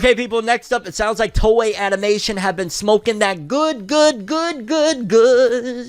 Okay, people, next up, it sounds like Toei Animation have been smoking that good.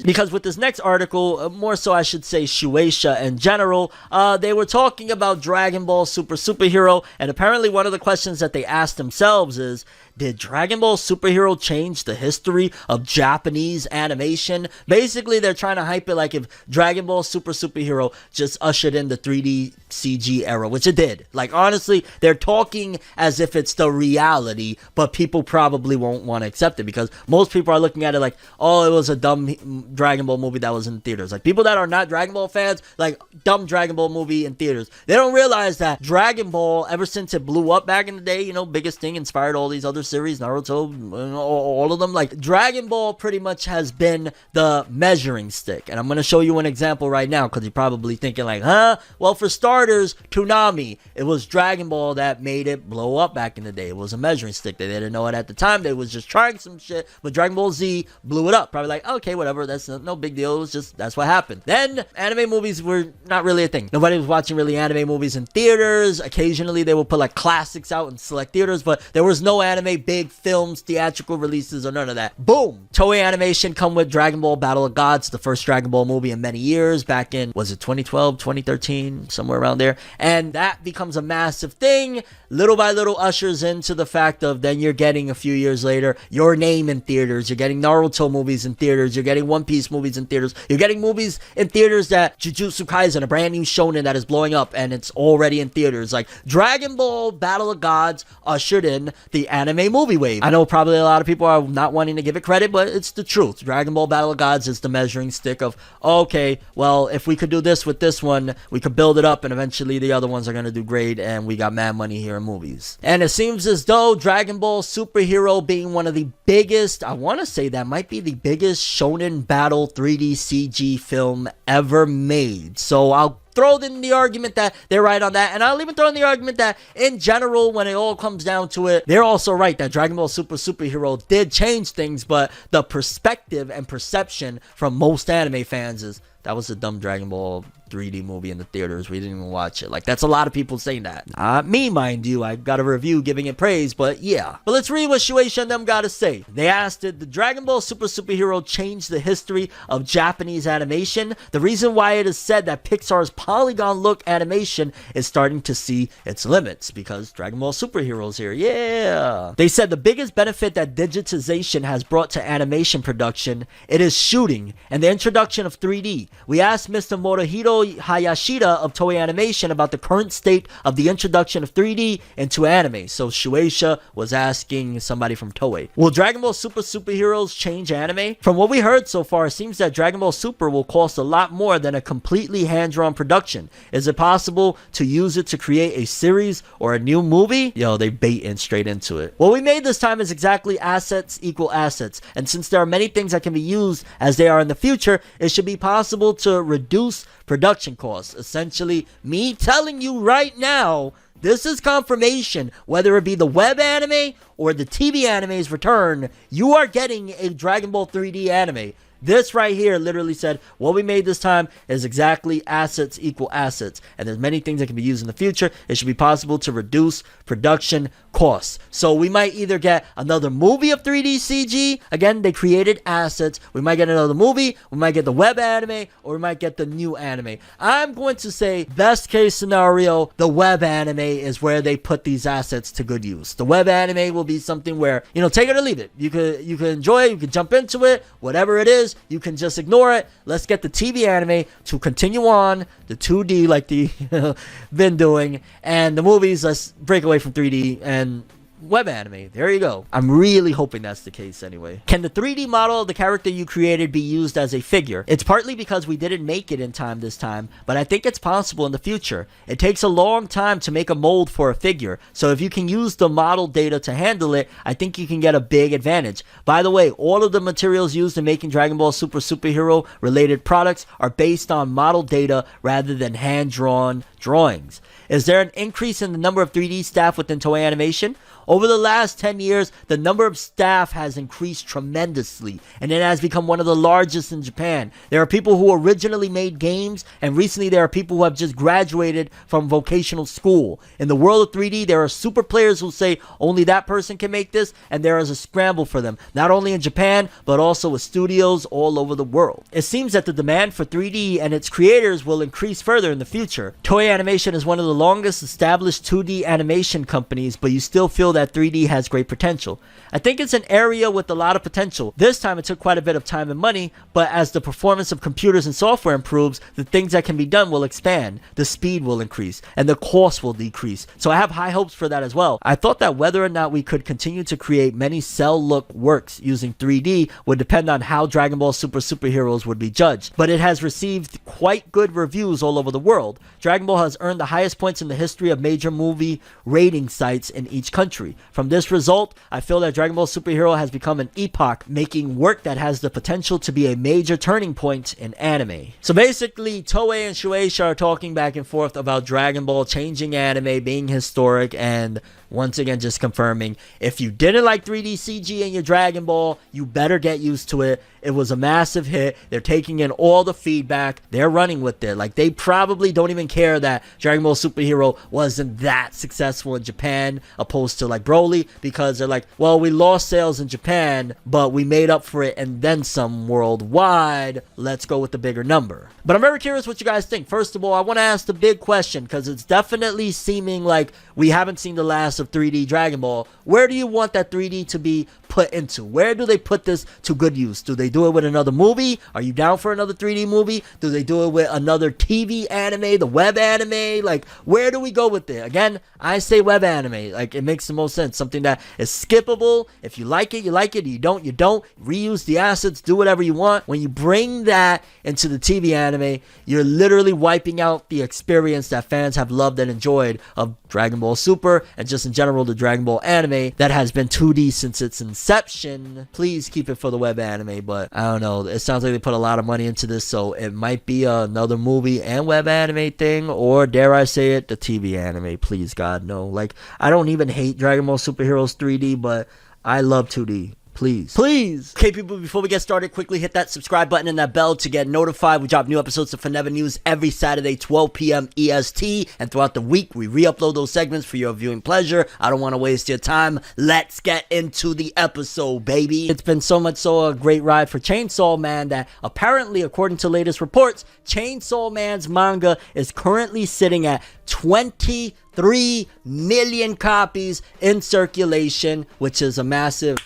Because with this next article, more so I should say Shueisha in general, they were talking about Dragon Ball Superhero, and apparently one of the questions that they asked themselves is, did Dragon Ball Superhero change the history of Japanese animation? Basically, they're trying to hype it like if Dragon Ball Superhero just ushered in the 3D CG era, which it did. Like, honestly, they're talking as if it's the reality, but people probably won't want to accept it because most people are looking at it like, oh, it was a dumb Dragon Ball movie that was in theaters. Like, people that are not Dragon Ball fans, like, dumb Dragon Ball movie in theaters. They don't realize that Dragon Ball, ever since it blew up back in the day, you know, biggest thing, inspired all these other series, Naruto, all of them. Like, Dragon Ball pretty much has been the measuring stick. And I'm going to show you an example right now because you're probably thinking like, huh? Well, for starters, Toonami, it was Dragon Ball that made it blow up back in the day. It was a measuring stick. They didn't know it at the time. They was just trying some shit, but Dragon Ball Z blew it up. Probably like, okay, whatever. That's no big deal. It was just, that's what happened. Then anime movies were not really a thing. Nobody was watching really anime movies in theaters. Occasionally they would put like classics out in select theaters, but there was no anime big films, theatrical releases, or none of that. Boom! Toei Animation come with Dragon Ball Battle of Gods, the first Dragon Ball movie in many years, back in, was it 2012, 2013, somewhere around there, and that becomes a massive thing. Little by little ushers into the fact of then you're getting a few years later Your Name in theaters, you're getting Naruto movies in theaters, you're getting One Piece movies in theaters, you're getting movies in theaters that Jujutsu Kaisen, a brand new shonen that is blowing up and it's already in theaters. Like, Dragon Ball Battle of Gods ushered in the anime movie wave. I know probably a lot of people are not wanting to give it credit, but it's the truth. Dragon Ball Battle of Gods is the measuring stick of, okay, well, if we could do this with this one, we could build it up and eventually the other ones are going to do great and we got mad money here in movies. And it seems as though Dragon Ball Superhero being one of the biggest, I want to say that might be the biggest shonen battle 3D CG film ever made. So I'll throw in the argument that they're right on that, and I'll even throw in the argument that in general, when it all comes down to it, they're also right that Dragon Ball Superhero did change things, but the perspective and perception from most anime fans is, that was a dumb Dragon Ball 3D movie in the theaters. We didn't even watch it. Like, that's a lot of people saying that. Not me, mind you. I got a review giving it praise, but yeah. But let's read what Shueisha and them got to say. They asked, did the Dragon Ball Superhero change the history of Japanese animation? The reason why it is said that Pixar's polygon look animation is starting to see its limits because Dragon Ball Superhero's here. Yeah. They said the biggest benefit that digitization has brought to animation production, it is shooting and the introduction of 3D. We asked Mr. Morihiro Hayashida of Toei Animation about the current state of the introduction of 3D into anime. So Shueisha was asking somebody from Toei, will Dragon Ball Superheroes change anime? From what we heard so far, it seems that Dragon Ball Super will cost a lot more than a completely hand-drawn production. Is it possible to use it to create a series or a new movie? Yo, they baiting straight into it. What we made this time is exactly assets equal assets. And since there are many things that can be used as they are in the future, it should be possible to reduce production costs. Essentially, me telling you right now, this is confirmation, whether it be the web anime or the TV anime's return, you are getting a Dragon Ball 3D anime. This right here literally said, what we made this time is exactly assets equal assets. And there's many things that can be used in the future. It should be possible to reduce production costs. So we might either get another movie of 3D CG. Again, they created assets. We might get another movie. We might get the web anime, or we might get the new anime. I'm going to say best case scenario, the web anime is where they put these assets to good use. The web anime will be something where, you know, take it or leave it. You could enjoy it. You could jump into it. Whatever it is, you can just ignore it. Let's get the TV anime to continue on, the 2D like the been doing, and the movies, let's break away from 3D and web anime. There you go. I'm really hoping that's the case anyway. Can the 3D model of the character you created be used as a figure? It's partly because we didn't make it in time this time, but I think it's possible in the future. It takes a long time to make a mold for a figure, so if you can use the model data to handle it, I think you can get a big advantage. By the way, all of the materials used in making Dragon Ball Superhero related products are based on model data rather than hand-drawn drawings. Is there an increase in the number of 3D staff within Toei Animation? Over the last 10 years, the number of staff has increased tremendously, and it has become one of the largest in Japan. There are people who originally made games, and recently there are people who have just graduated from vocational school. In the world of 3D, there are super players who say only that person can make this, and there is a scramble for them, not only in Japan, but also with studios all over the world. It seems that the demand for 3D and its creators will increase further in the future. Toei Animation is one of the longest established 2D animation companies, but you still feel that 3D has great potential. I think it's an area with a lot of potential. This time it took quite a bit of time and money, but as the performance of computers and software improves, the things that can be done will expand, the speed will increase, and the cost will decrease. So I have high hopes for that as well. I thought that whether or not we could continue to create many cell look works using 3D would depend on how Dragon Ball Super Superheroes would be judged, but it has received quite good reviews all over the world. Dragon Ball has earned the highest points in the history of major movie rating sites in each country. From this result, I feel that Dragon Ball Superhero has become an epoch, making work that has the potential to be a major turning point in anime. So basically, Toei and Shueisha are talking back and forth about Dragon Ball changing anime, being historic, and once again just confirming, if you didn't like 3D CG in your Dragon Ball, you better get used to it. It was a massive hit. They're taking in all the feedback. They're running with it. Like, they probably don't even care that Dragon Ball Superhero wasn't that successful in Japan opposed to like Broly, because they're like, well, we lost sales in Japan, but we made up for it and then some worldwide. Let's go with the bigger number. But I'm very curious what you guys think. First of all, I want to ask the big question, because it's definitely seeming like we haven't seen the last of 3D Dragon Ball. Where do you want that 3D to be put into? Where do they put this to good use? Do they do it with another movie? Are you down for another 3D movie? Do they do it with another TV anime, the web anime? Like, where do we go with it? Again, I say web anime. Like, it makes the most sense. Something that is skippable. If you like it, you like it. You don't, you don't. Reuse the assets. Do whatever you want. When you bring that into the TV anime, you're literally wiping out the experience that fans have loved and enjoyed of Dragon Ball Super, and just in general the Dragon Ball anime that has been 2D since its inception. Please keep it for the web anime, but I don't know. It sounds like they put a lot of money into this, so it might be another movie and web anime thing, or dare I say it, the TV anime. Please, God, no. Like, I don't even hate Dragon Ball Superheroes 3D, but I love 2D. Please. Okay, people, before we get started, quickly hit that subscribe button and that bell to get notified. We drop new episodes of FORNEVER News every Saturday, 12 p.m. EST. And throughout the week, we re-upload those segments for your viewing pleasure. I don't want to waste your time. Let's get into the episode, baby. It's been so much so a great ride for Chainsaw Man that apparently, according to latest reports, Chainsaw Man's manga is currently sitting at 23 million copies in circulation, which is a massive...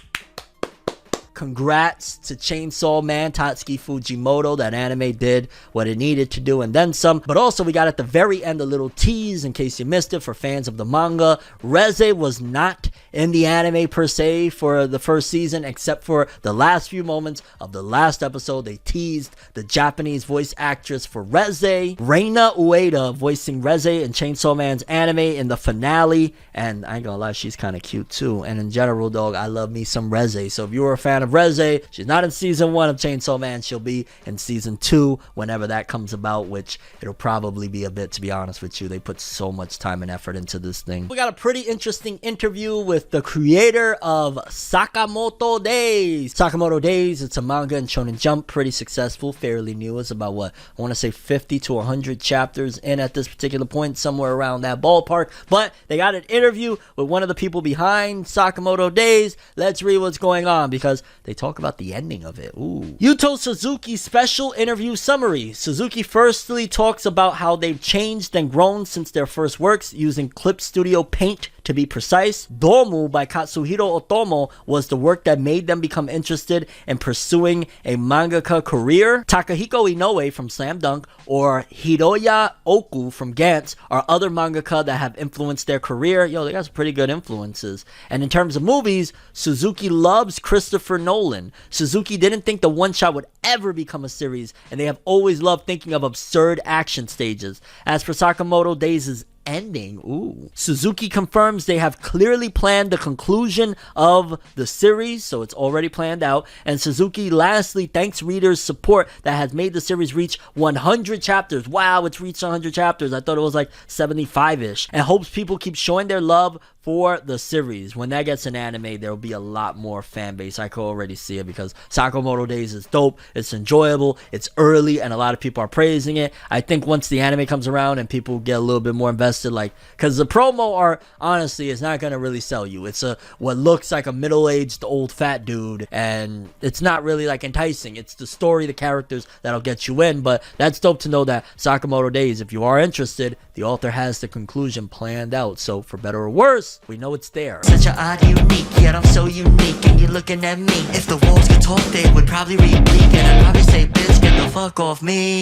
Congrats to Chainsaw Man, Tatsuki Fujimoto. That anime did what it needed to do and then some. But also, we got at the very end a little tease in case you missed it for fans of the manga. Reze was not in the anime per se for the first season, except for the last few moments of the last episode. They teased the Japanese voice actress for Reze, Reina Ueda, voicing Reze in Chainsaw Man's anime in the finale. And I ain't gonna lie, she's kind of cute too. And in general, dog, I love me some Reze. So if you were a fan of Reze, she's not in season 1 of Chainsaw Man. She'll be in season 2 whenever that comes about, which it'll probably be a bit, to be honest with you. They put so much time and effort into this thing. We got a pretty interesting interview with the creator of Sakamoto Days. Sakamoto Days, it's a manga in Shonen Jump, pretty successful, fairly new. It's about, what, I want to say 50 to 100 chapters in at this particular point, somewhere around that ballpark. But they got an interview with one of the people behind Sakamoto Days. Let's read what's going on, because they talk about the ending of it. Ooh. Yuto Suzuki's special interview summary. Suzuki firstly talks about how they've changed and grown since their first works, using Clip Studio Paint to be precise. Domu by Katsuhiro Otomo was the work that made them become interested in pursuing a mangaka career. Takahiko Inoue from Slam Dunk or Hiroya Oku from Gantz are other mangaka that have influenced their career. Yo, they got some pretty good influences. And in terms of movies, Suzuki loves Christopher Nolan. Suzuki didn't think the one shot would ever become a series, and they have always loved thinking of absurd action stages. As for Sakamoto Days' ending. Ooh. Suzuki confirms they have clearly planned the conclusion of the series, so it's already planned out. And Suzuki lastly thanks readers' support that has made the series reach 100 chapters. Wow, it's reached 100 chapters. I thought it was like 75-ish. And hopes people keep showing their love for the series. When that gets an anime, there will be a lot more fan base. I could already see it because Sakamoto Days is dope. It's enjoyable. It's early, and a lot of people are praising it. I think once the anime comes around and people get a little bit more invested, like, because the promo art, honestly, is not going to really sell you. It's what looks like a middle-aged old fat dude, and it's not really like enticing. It's the story, the characters that'll get you in. But that's dope to know that Sakamoto Days, if you are interested, the author has the conclusion planned out. So for better or worse, we know it's there. Such an odd, unique, yet I'm so unique, and you're looking at me. If the walls could talk, they would probably read bleak, and I'd probably say, bitch, get the fuck off me.